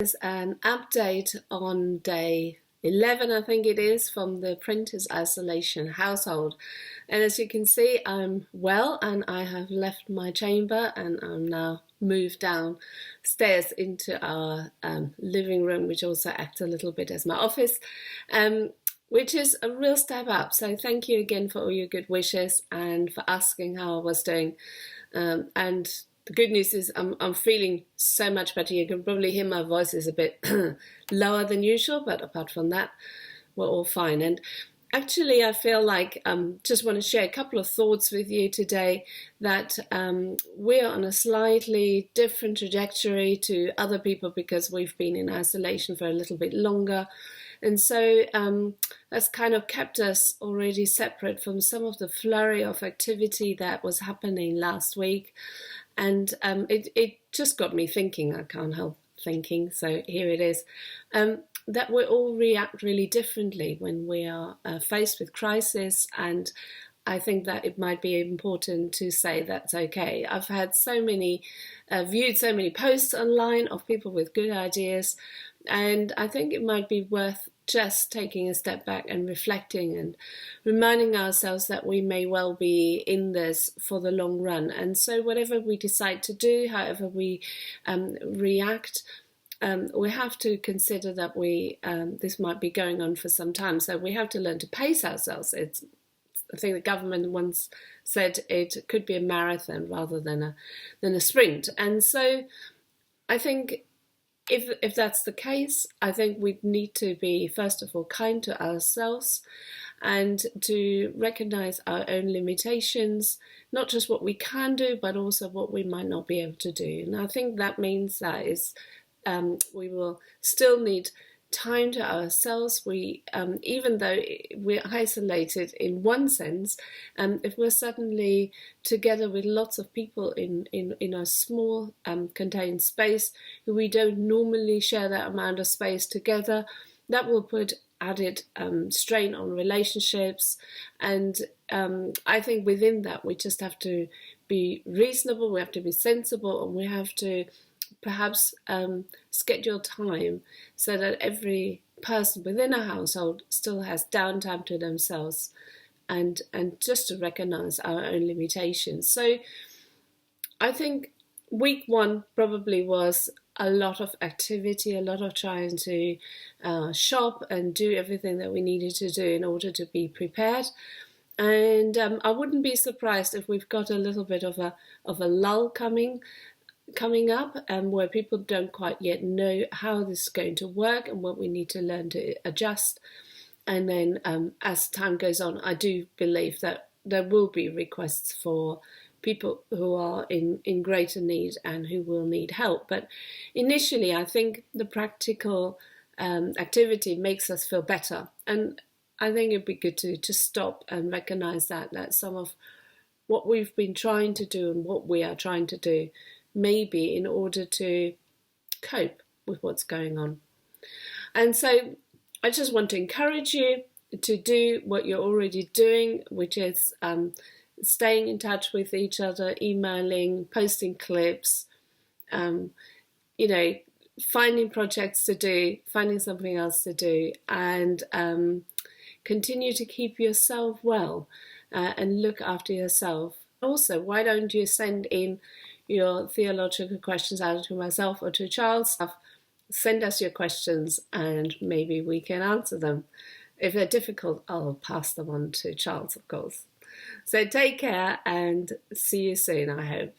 There's an update on day 11, I think it is, from the Printers Isolation household. And as you can see, I'm well and I have left my chamber and I'm now moved downstairs into our living room, which also acts a little bit as my office, which is a real step up. So thank you again for all your good wishes and for asking how I was doing. And the good news is I'm feeling so much better. You can probably hear my voice is a bit lower than usual, but apart from that, we're all fine. And actually, I feel like just want to share a couple of thoughts with you today that we're on a slightly different trajectory to other people because we've been in isolation for a little bit longer. And so that's kind of kept us already separate from some of the flurry of activity that was happening last week. And it just got me thinking, I can't help thinking, so here it is, that we all react really differently when we are faced with crisis. And I think that it might be important to say that's okay. I've had viewed so many posts online of people with good ideas, and I think it might be worth just taking a step back and reflecting and reminding ourselves that we may well be in this for the long run. And so whatever we decide to do, however we react, we have to consider that this might be going on for some time. So we have to learn to pace ourselves. I think the government once said it could be a marathon rather than a sprint. And so I think if that's the case, I think we need to be, first of all, kind to ourselves and to recognize our own limitations, not just what we can do, but also what we might not be able to do. And I think that means that we will still need time to ourselves. Even though we're isolated in one sense, if we're suddenly together with lots of people in a small contained space who we don't normally share that amount of space together, that will put added strain on relationships. And I think within that we just have to be reasonable, we have to be sensible, and we have to perhaps schedule time so that every person within a household still has downtime to themselves, and just to recognize our own limitations. So I think week one probably was a lot of activity, a lot of trying to shop and do everything that we needed to do in order to be prepared. And I wouldn't be surprised if we've got a little bit of a lull coming up, where people don't quite yet know how this is going to work and what we need to learn to adjust. And then as time goes on, I do believe that there will be requests for people who are in greater need and who will need help. But initially, I think the practical activity makes us feel better. And I think it'd be good to just stop and recognize that some of what we've been trying to do and what we are trying to do maybe in order to cope with what's going on. And so I just want to encourage you to do what you're already doing, which is staying in touch with each other, emailing, posting clips, finding projects to do, finding something else to do, and continue to keep yourself well and look after yourself. Also, why don't you send in your theological questions either to myself or to Charles? Send us your questions and maybe we can answer them. If they're difficult, I'll pass them on to Charles, of course. So take care and see you soon, I hope.